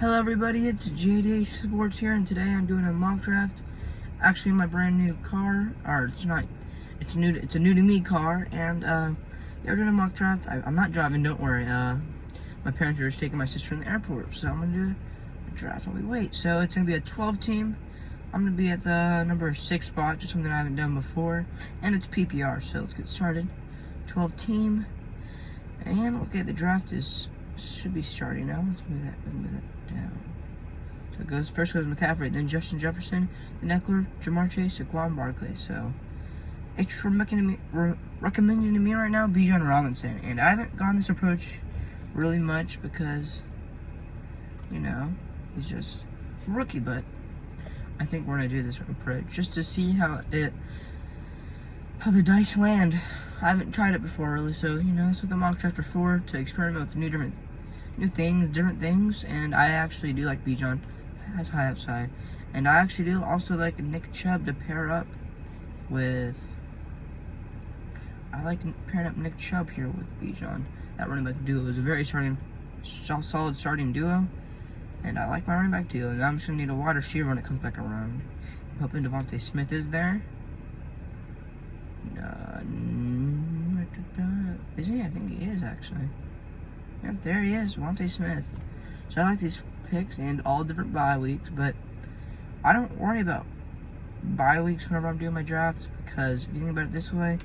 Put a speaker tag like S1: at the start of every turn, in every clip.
S1: Hello everybody, it's JD Sports here, and today I'm doing a mock draft. Actually, my brand new car, or it's not, it's a new to me car, and yeah, we're doing a mock draft. I'm not driving, don't worry. My parents are just taking my sister in the airport, so I'm gonna do a draft while we wait. So it's gonna be a 12 team. I'm gonna be at the number 6 spot, just something I haven't done before, and it's PPR. So let's get started. 12 team, and okay, the draft should be starting now. Let's move that down. So first goes McCaffrey, then Justin Jefferson, then Eckler, Jamar Chase, Saquon Barkley. So it's recommending to me right now Bijan Robinson, and I haven't gone this approach really much because, you know, he's just a rookie, but I think we're gonna do this approach just to see how the dice land. I haven't tried it before really, so you know, that's what the mock draft are for, to experiment with different things, and I actually do like Bijan. Has high upside, and I actually do also like Nick Chubb to pair up with. I like pairing up Nick Chubb here with Bijan. That running back duo is a very solid starting duo, and I like my running back duo. And I'm just gonna need a wide receiver when it comes back around. I'm hoping Devontae Smith is there. Is he? I think he is actually. Yep, there he is, Devontae Smith. So I like these picks and all different bye weeks, but I don't worry about bye weeks whenever I'm doing my drafts, because if you think about it this way,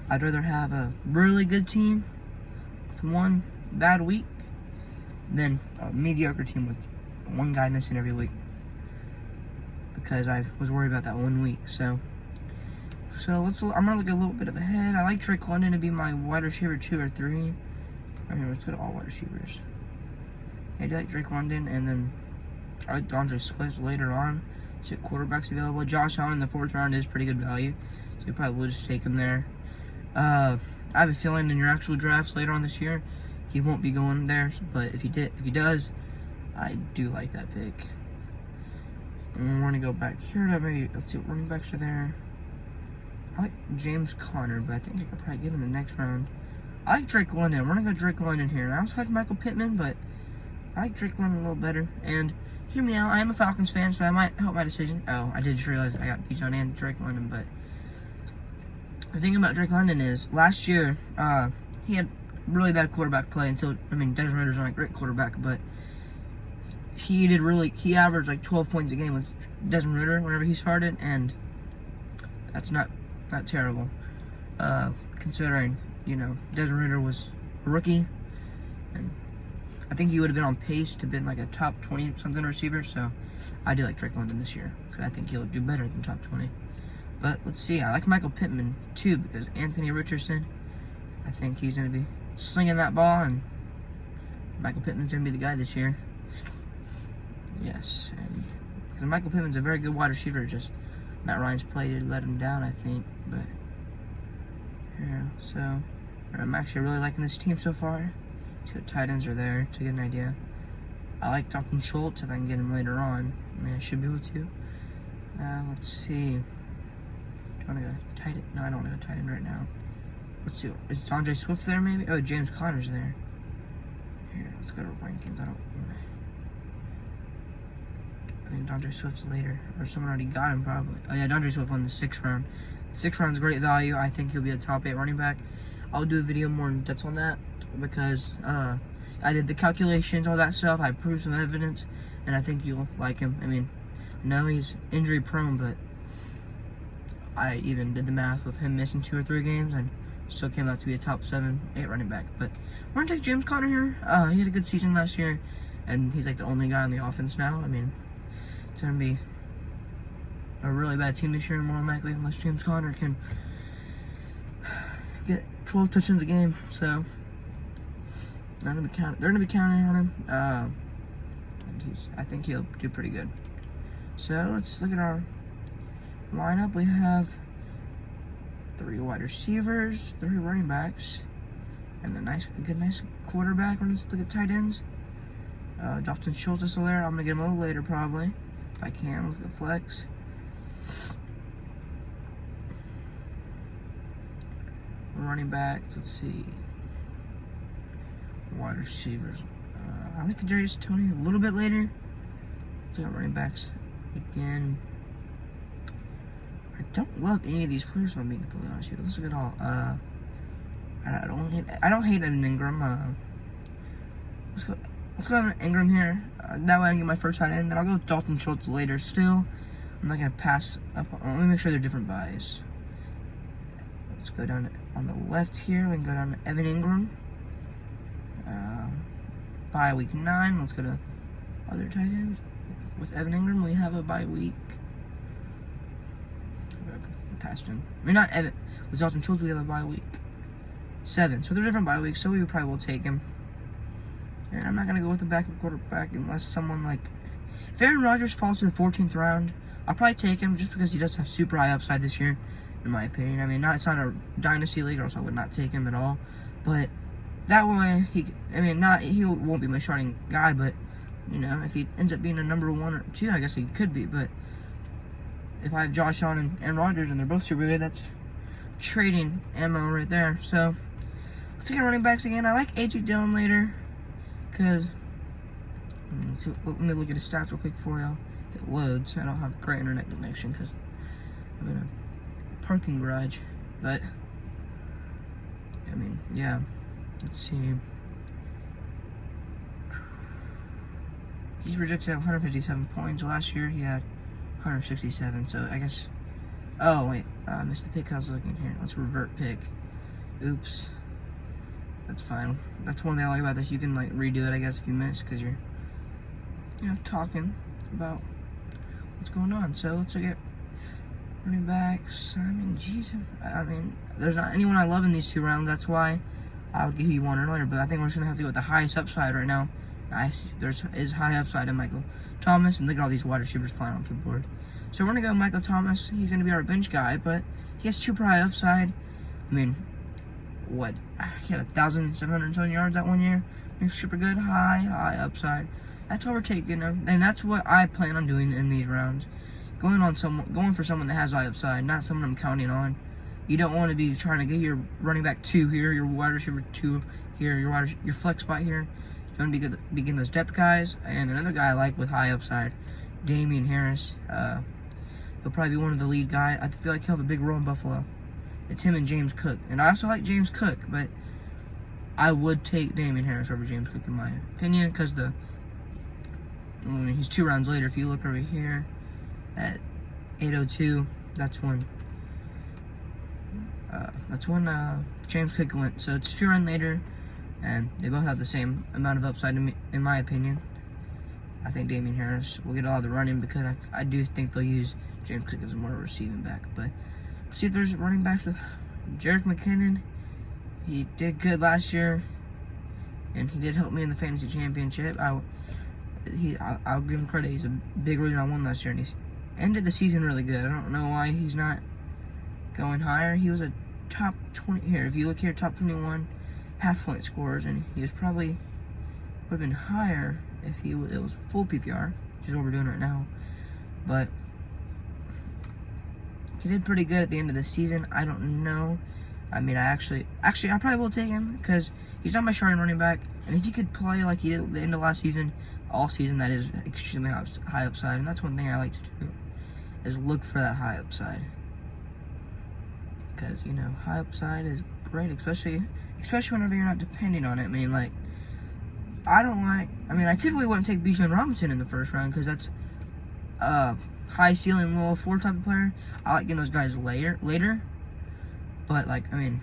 S1: I'd rather have a really good team with one bad week than a mediocre team with one guy missing every week, because I was worried about that 1 week. So I'm gonna look a little bit ahead. I like Drake London to be my wide receiver 2 or 3. I mean, let's go to all wide receivers. I do like Drake London, and then I like DeAndre Swift later on. See what quarterbacks available. Josh Allen in the 4th round is pretty good value, so you probably will just take him there. I have a feeling in your actual drafts later on this year, he won't be going there, but if he does, I do like that pick. And we're gonna go back here to let's see what running backs are there. I like James Conner, but I think I could probably get him in the next round. I like Drake London. We're gonna go Drake London here. I also like Michael Pittman, but I like Drake London a little better. And hear me out, I am a Falcons fan, so I might help my decision. Oh, I did just realize I got Bijan and Drake London, but the thing about Drake London is last year, he had really bad quarterback play until, Desmond Ritter's not a great quarterback, but he averaged like 12 points a game with Desmond Ritter whenever he started, and that's not terrible, considering, you know, Desmond Ritter was a rookie, and I think he would have been on pace to been like a top 20-something receiver, so I do like Drake London this year, because I think he'll do better than top 20. But let's see, I like Michael Pittman too, because Anthony Richardson, I think he's going to be slinging that ball, and Michael Pittman's going to be the guy this year. Yes, and because Michael Pittman's a very good wide receiver, just Matt Ryan's play did let him down, I think, but yeah, so I'm actually really liking this team so far. See what tight ends are there to get an idea. I like Dalton Schultz if I can get him later on. I should be able to. Let's see. Do I want to go tight end? No, I don't want to go tight end right now. Let's see. Is DeAndre Swift there maybe? Oh, James Conner's there. Here, let's go to rankings. I think DeAndre Swift's later. Or someone already got him probably. Oh yeah, DeAndre Swift won the 6th round. 6th round's great value. I think he'll be a top 8 running back. I'll do a video more in depth on that, because I did the calculations, all that stuff. I proved some evidence, and I think you'll like him. I know he's injury prone, but I even did the math with him missing 2 or 3 games, and still came out to be a top 7, 8 running back. But we're gonna take James Conner here. He had a good season last year, and he's like the only guy on the offense now. It's gonna be a really bad team this year, more than likely, unless James Conner can get 12 touchdowns a game. So they're gonna be counting on him. And I think he'll do pretty good. So let's look at our lineup. We have 3 wide receivers, 3 running backs, and a nice quarterback. Let's look at tight ends. Dalton Schultz is still there. I'm gonna get him a little later probably, if I can. Let's go flex. Running backs, let's see. Wide receivers. I like Kadarius Toney a little bit later. Let's look at running backs again. I don't love any of these players, if I'm being completely honest with you. Let's look at all. I don't hate Evan Ingram. Let's go Evan Ingram here. That way I can get my first tight end. Then I'll go with Dalton Schultz later. Still, I'm not gonna pass up. Let me make sure they're different buys. Let's go down on the left here. We can go down to Evan Ingram. Bye week 9. Let's go to other tight ends. With Evan Ingram, we have a bye week. Past him. I mean, not Evan. With Dalton Schultz, we have a bye week 7. So they're different bye weeks, so we probably will take him. And I'm not going to go with the backup quarterback unless someone like... If Aaron Rodgers falls to the 14th round, I'll probably take him just because he does have super high upside this year, in my opinion. I mean, it's not a dynasty league, or else I would not take him at all. But that way, he won't be my starting guy, but, you know, if he ends up being a number 1 or 2, I guess he could be. But if I have Josh Allen and Aaron Rodgers and they're both super good, that's trading ammo right there. So, let's take running backs again. I like A.J. Dillon later, because, let me look at his stats real quick for you. If it loads, I don't have great internet connection because I'm in a parking garage. But, I mean, yeah. Let's see. He's projected at 157 points. Last year he had 167, so I guess... Oh, wait. I missed the pick I was looking here. Let's revert pick. Oops. That's fine. That's one thing I like about this. You can, like, redo it, I guess, if you miss, because you're, you know, talking about what's going on. So, let's look at running backs. I mean, jeez. I mean, there's not anyone I love in these 2 rounds. That's why I'll give you one or later. But I think we're just going to have to go with the highest upside right now. There's high upside in Michael Thomas, and look at all these wide receivers flying off the board. So we're going to go Michael Thomas. He's going to be our bench guy, but he has super high upside. I mean, what? He had 1,707 yards that 1 year. He's super good. High upside. That's what we're taking him, and that's what I plan on doing in these rounds. Going for someone that has high upside, not someone I'm counting on. You don't want to be trying to get your running back 2 here, your wide receiver 2 here, your flex spot here. You want to be getting those depth guys, and another guy I like with high upside, Damien Harris. He'll probably be one of the lead guys. I feel like he'll have a big role in Buffalo. It's him and James Cook, and I also like James Cook, but I would take Damien Harris over James Cook in my opinion, because he's 2 rounds later. If you look over here at 802, that's when James Cook went. So it's 2 rounds later, and they both have the same amount of upside in my opinion. I think Damien Harris will get all the running because I do think they'll use James Cook as more of a receiving back. But see if there's running backs with Jerick McKinnon. He did good last year, and he did help me in the fantasy championship. I'll give him credit. He's a big reason I won last year, and he's ended the season really good. I don't know why he's not going higher. He was a top 20 here. If you look here, top 21 half-point scores, and he was probably would have been higher if it was full PPR, which is what we're doing right now. But he did pretty good at the end of the season. I don't know. I mean, I probably will take him because he's not my starting running back. And if he could play like he did at the end of last season, all season, that is extremely high upside. And that's one thing I like to do, is look for that high upside. Because, you know, high upside is great, especially whenever you're not depending on it. I mean, like, I typically wouldn't take Bijan Robinson in the first round because that's high ceiling, low floor type of player. I like getting those guys later. But, like, I mean,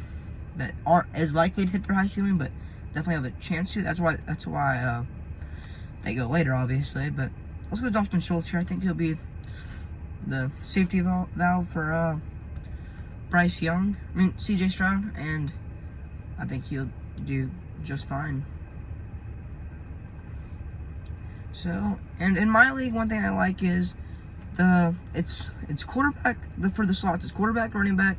S1: that aren't as likely to hit their high ceiling, but definitely have a chance to. That's why they go later, obviously. But let's go with Dalton Schultz here. I think he'll be the safety valve for Bryce Young. CJ Stroud, and I think he'll do just fine. So, and in my league, one thing I like is it's quarterback for the slots. It's quarterback, running back.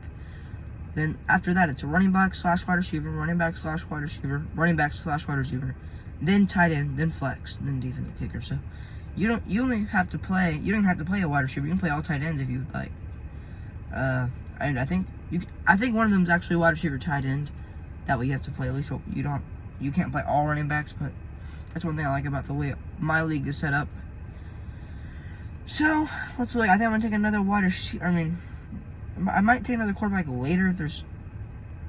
S1: Then after that, it's a running back / wide receiver, running back / wide receiver, running back / wide receiver, then tight end, then flex, then defensive kicker. So you don't have to play a wide receiver. You can play all tight ends if you would like. And I think one of them is actually wide receiver tight end. That way you have to play at least. You can't play all running backs, but That's one thing I like about the way my league is set up. So let's look. I think I'm gonna take another wide receiver. I mean, I might take another quarterback later if there's.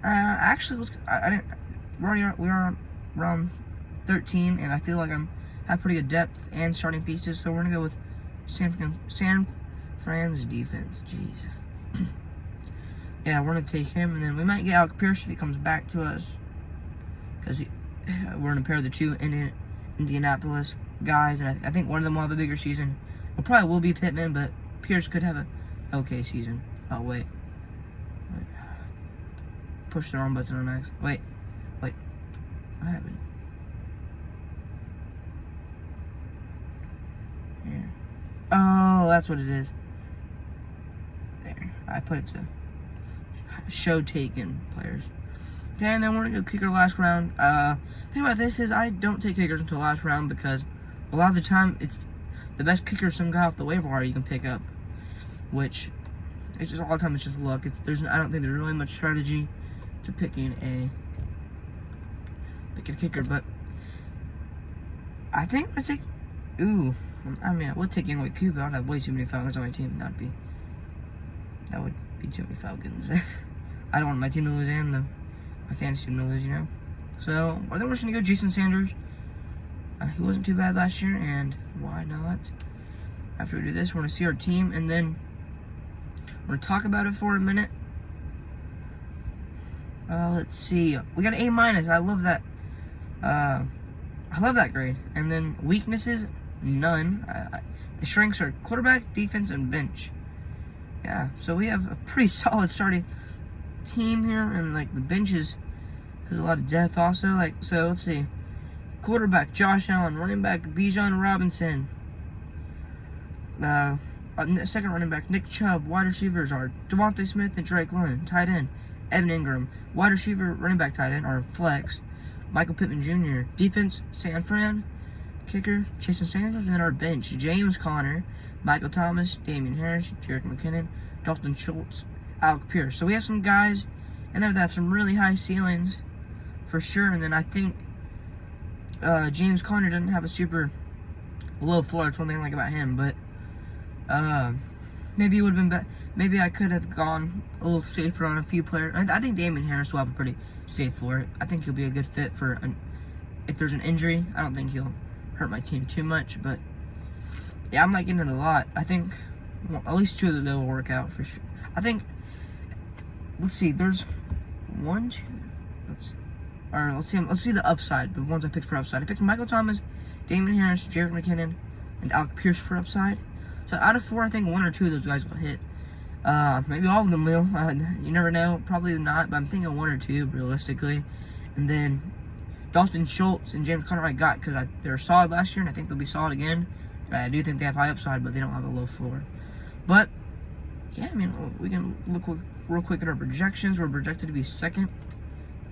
S1: Actually, I didn't. We are around 13, and I feel like have pretty good depth and starting pieces. So we're gonna go with San Fran's defense. Jeez. Yeah, we're gonna take him, and then we might get Alec Pierce if he comes back to us, because we're gonna pair the two Indianapolis guys, and I think one of them will have a bigger season. It probably will be Pittman, but Pierce could have a okay season. Oh wait. Push the wrong button on X. Wait. What happened? Yeah. Oh, that's what it is. There. I put it to show taken players. Okay, and then we're gonna go kicker last round. The thing about this is I don't take kickers until last round because a lot of the time it's the best kicker some guy off the waiver wire you can pick up, which it's just a lot of times it's just luck. I don't think there's really much strategy to picking a kicker, but I think I take. Ooh, I mean I would take Young Cuba. I'd have way too many Falcons on my team. That would be too many Falcons. I don't want my team to lose and my fantasy team to lose, you know. So I think we're just gonna go Jason Sanders. He wasn't too bad last year, and why not? After we do this, we're gonna see our team, and then we're gonna talk about it for a minute. Let's see. We got an A-. I love that. I love that grade. And then weaknesses, none. The strengths are quarterback, defense, and bench. Yeah, so we have a pretty solid starting team here, and like the benches has a lot of depth also. Like, so let's see. Quarterback, Josh Allen. Running back, Bijan Robinson. Second running back, Nick Chubb. Wide receivers are Devontae Smith and Drake London. Tight end, Evan Ingram. Wide receiver, running back, tight end, or flex, Michael Pittman Jr. Defense, San Fran. Kicker, Jason Sanders. And then our bench, James Conner, Michael Thomas, Damian Harris, Jerick McKinnon, Dalton Schultz, Alec Pierce. So we have some guys and there that have some really high ceilings for sure. And then I think James Conner doesn't have a super low floor. That's one thing I like about him. But maybe it would have been better. Maybe I could have gone a little safer on a few players. I think Damian Harris will have a pretty safe floor. I think he'll be a good fit for if there's an injury. I don't think he'll hurt my team too much. But yeah, I'm liking it a lot. I think at least two of them will work out for sure. I think. Let's see. There's one, two. Let's see the upside. The ones I picked for upside. I picked Michael Thomas, Damian Harris, Jerick McKinnon, and Alec Pierce for upside. So out of four, I think one or two of those guys will hit. Maybe all of them will. You never know. Probably not, but I'm thinking one or two realistically. And then Dalton Schultz and James Conner I got because they were solid last year, and I think they'll be solid again. And I do think they have high upside, but they don't have a low floor. But yeah, I mean, we can look real quick at our projections. We're projected to be second.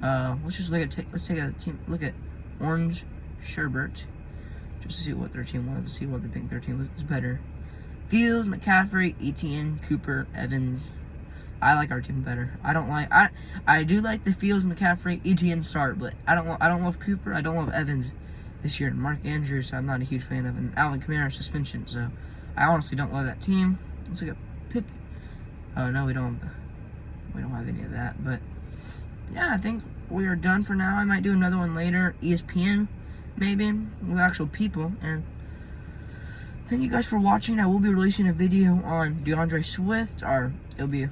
S1: Let's just look at Orange Sherbert, just to see what their team was, to see what they think their team is better. Fields, McCaffrey, Etienne, Cooper, Evans. I like our team better. I do like the Fields, McCaffrey, Etienne start, but I don't love Cooper. I don't love Evans this year. And Mark Andrews, I'm not a huge fan of, and Alvin Kamara suspension. So I honestly don't love that team. Let's look at pick. Oh no, we don't have any of that. But yeah, I think we are done for now. I might do another one later, ESPN maybe, with actual people. And thank you guys for watching. I will be releasing a video on DeAndre Swift, or it'll be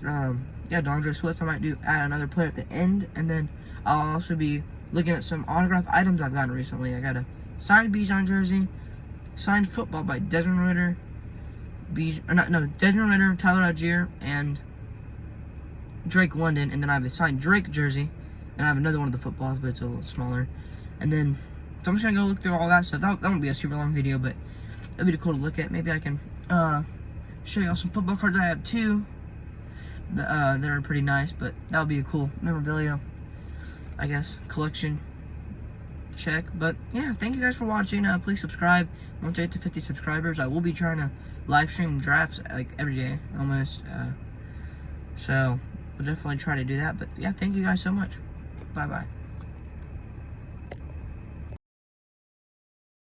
S1: DeAndre Swift. I might add another player at the end, and then I'll also be looking at some autographed items I've gotten recently. I got a signed Bijan jersey, signed football by Desmond Ritter, Desmond Ritter, Tyler Algier, and Drake London. And then I have a signed Drake jersey, and I have another one of the footballs, but it's a little smaller. And then, so I'm just gonna go look through all that stuff. That won't be a super long video, but that'd be cool to look at. Maybe I can show you all some football cards I have too. That are pretty nice, but that would be a cool memorabilia, I guess, collection check. But yeah, thank you guys for watching. Please subscribe. Once I get to 50 subscribers, I will be trying to live stream drafts like every day almost. So we'll definitely try to do that. But yeah, thank you guys so much. Bye bye.